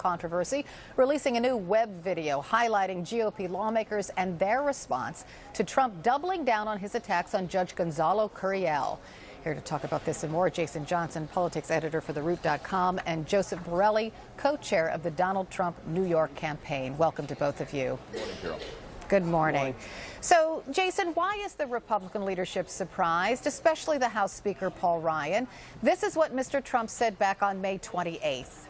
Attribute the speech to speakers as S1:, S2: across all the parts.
S1: controversy, releasing a new web video highlighting GOP lawmakers and their response to Trump doubling down on his attacks on Judge Gonzalo Curiel. Here to talk about this and more, Jason Johnson, politics editor for TheRoot.com, and Joseph Borelli, co-chair of the Donald Trump New York campaign. Welcome to both of you.
S2: Good morning, Carol.
S1: Good morning. So, Jason, why is the Republican leadership surprised, especially the House Speaker Paul Ryan? This is what Mr. Trump said back on May 28th.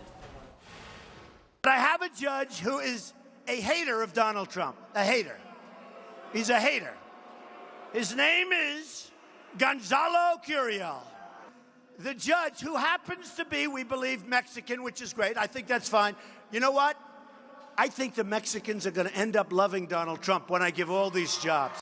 S3: But I have a judge who is a hater of Donald Trump, a hater. He's a hater. His name is Gonzalo Curiel. The judge, who happens to be, we believe, Mexican, which is great. I think that's fine. You know what? I think the Mexicans are going to end up loving Donald Trump when I give all these jobs.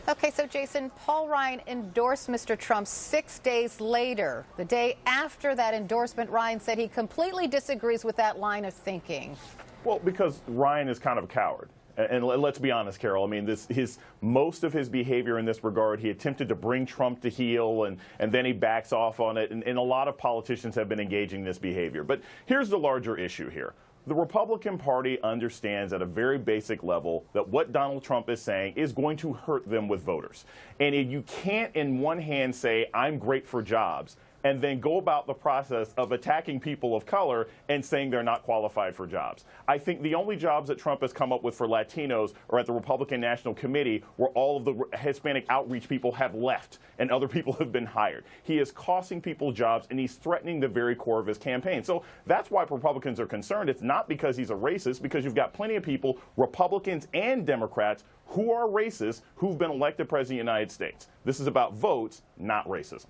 S1: Okay, so Jason, Paul Ryan endorsed Mr. Trump 6 days later. The day after that endorsement, Ryan said he completely disagrees with that line of thinking.
S2: Well, because Ryan is kind of a coward. And let's be honest, Carol, I mean, most of his behavior in this regard, he attempted to bring Trump to heel, and then he backs off on it. And a lot of politicians have been engaging in this behavior. But here's the larger issue here. The Republican Party understands at a very basic level that what Donald Trump is saying is going to hurt them with voters. And you can't, in one hand, say, I'm great for jobs, and then go about the process of attacking people of color and saying they're not qualified for jobs. I think the only jobs that Trump has come up with for Latinos are at the Republican National Committee, where all of the Hispanic outreach people have left and other people have been hired. He is costing people jobs, and he's threatening the very core of his campaign. So that's why Republicans are concerned. It's not because he's a racist, because you've got plenty of people, Republicans and Democrats, who are racist, who've been elected president of the United States. This is about votes, not racism.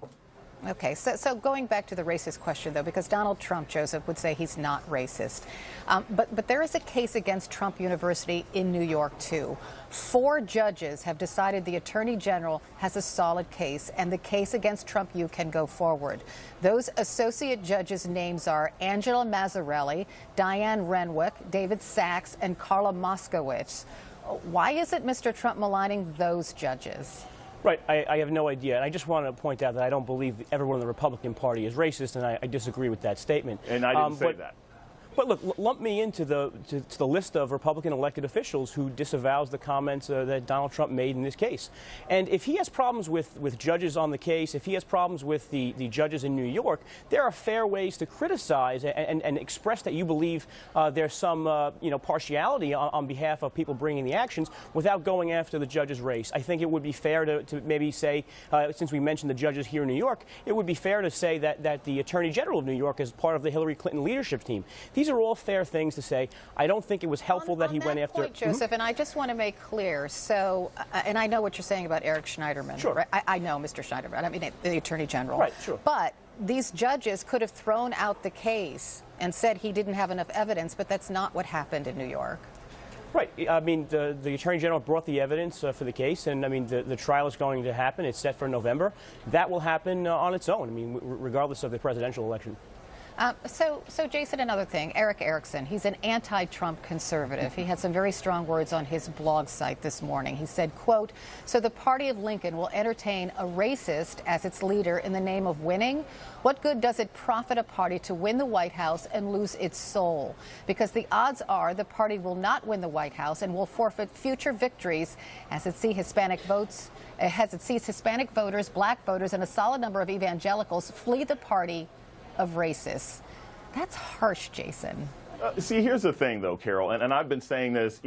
S1: Okay, so going back to the racist question, though, because Donald Trump, Joseph, would say he's not racist. But there is a case against Trump University in New York, too. 4 judges have decided the Attorney General has a solid case, and the case against Trump U can go forward. Those associate judges' names are Angela Mazzarelli, Diane Renwick, David Sachs, and Carla Moskowitz. Why isn't Mr. Trump maligning those judges?
S4: Right. I have no idea. And I just want to point out that I don't believe everyone in the Republican Party is racist, and I disagree with that statement.
S2: And I didn't say that.
S4: But look, lump me into the list of Republican elected officials who disavows the comments that Donald Trump made in this case. And if he has problems with judges on the case, if he has problems with the judges in New York, there are fair ways to criticize and express that you believe there's some partiality on behalf of people bringing the actions without going after the judge's race. I think it would be fair to maybe say, since we mentioned the judges here in New York, it would be fair to say that the Attorney General of New York is part of the Hillary Clinton leadership team. These are all fair things to say. I don't think it was helpful that he went after.
S1: Point, Joseph, and I just want to make clear. So, and I know what you're saying about Eric Schneiderman.
S4: Sure.
S1: Right? I know Mr. Schneiderman. I mean, the Attorney General.
S4: Right. Sure.
S1: But these judges could have thrown out the case and said he didn't have enough evidence, but that's not what happened in New York.
S4: Right. I mean, the Attorney General brought the evidence for the case, and I mean, the trial is going to happen. It's set for November. That will happen on its own. I mean, regardless of the presidential election.
S1: So Jason, another thing, Eric Erickson, he's an anti-Trump conservative. He had some very strong words on his blog site this morning. He said, quote, "So the party of Lincoln will entertain a racist as its leader in the name of winning? What good does it profit a party to win the White House and lose its soul? Because the odds are the party will not win the White House and will forfeit future victories as it sees Hispanic voters, black voters, and a solid number of evangelicals flee the party of racists." That's harsh, Jason.
S2: See, here's the thing, though, Carol, and I've been saying this,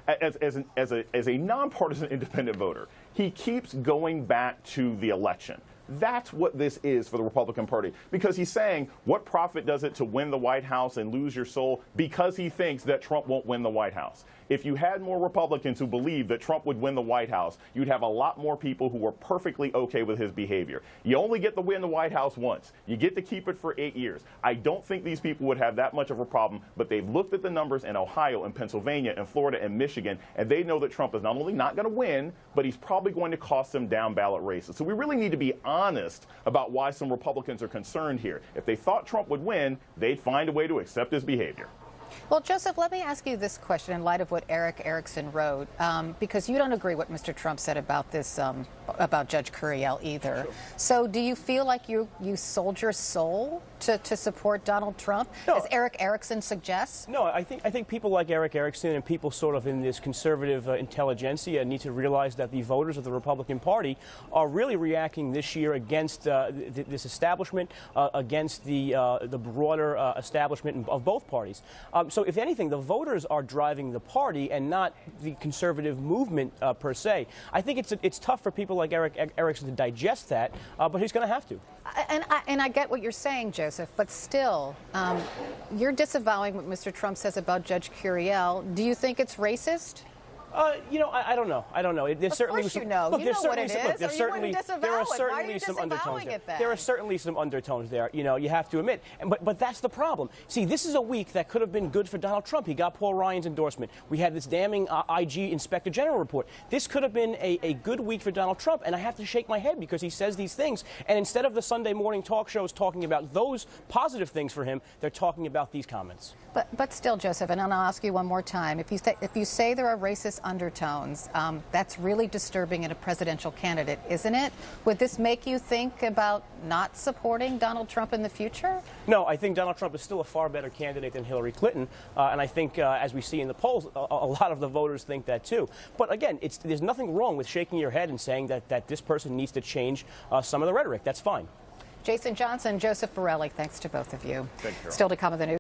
S2: as a nonpartisan independent voter, he keeps going back to the election. That's what this is for the Republican Party, because he's saying, what profit does it to win the White House and lose your soul, because he thinks that Trump won't win the White House. If you had more Republicans who believed that Trump would win the White House, you'd have a lot more people who were perfectly okay with his behavior. You only get to win the White House once. You get to keep it for 8 years. I don't think these people would have that much of a problem, but they've looked at the numbers in Ohio and Pennsylvania and Florida and Michigan, and they know that Trump is not only not going to win, but he's probably going to cost them down ballot races. So we really need to be honest about why some Republicans are concerned here. If they thought Trump would win, they'd find a way to accept his behavior.
S1: Well, Joseph, let me ask you this question in light of what Eric Erickson wrote, because you don't agree what Mr. Trump said about this, about Judge Curiel either.
S4: Sure.
S1: So do you feel like you sold your soul to support Donald Trump,
S4: No.
S1: as Eric Erickson suggests?
S4: No, I think people like Eric Erickson and people sort of in this conservative intelligentsia need to realize that the voters of the Republican Party are really reacting this year against this establishment, against the broader establishment of both parties. So if anything, the voters are driving the party and not the conservative movement per se. I think it's tough for people like Eric Erickson to digest that, but he's going to have to.
S1: And I get what you're saying, Joseph, but still, you're disavowing what Mr. Trump says about Judge Curiel. Do you think it's racist?
S4: I don't know. I don't know. There's
S1: Of
S4: certainly
S1: course
S4: some,
S1: you know.
S4: Look,
S1: You
S4: there's
S1: know what
S4: certainly
S1: it
S4: some,
S1: is,
S4: there's
S1: or you
S4: certainly
S1: wouldn't disavow
S4: there are
S1: it. Why are
S4: certainly
S1: you
S4: some
S1: disavowing
S4: undertones.
S1: it then?
S4: There are certainly some undertones there. You have to admit. But that's the problem. See, this is a week that could have been good for Donald Trump. He got Paul Ryan's endorsement. We had this damning IG Inspector General report. This could have been a good week for Donald Trump, and I have to shake my head because he says these things, and instead of the Sunday morning talk shows talking about those positive things for him, they're talking about these comments.
S1: But still, Joseph, and I'll ask you one more time. If you say there are racist undertones, that's really disturbing in a presidential candidate, isn't it? Would this make you think about not supporting Donald Trump in the future?
S4: No, I think Donald Trump is still a far better candidate than Hillary Clinton, and I think, as we see in the polls, a lot of the voters think that too. But again, there's nothing wrong with shaking your head and saying that this person needs to change some of the rhetoric. That's fine.
S1: Jason Johnson, Joseph Borelli, thanks to both of you.
S2: Thank you, Carol.
S1: Still to come in the news.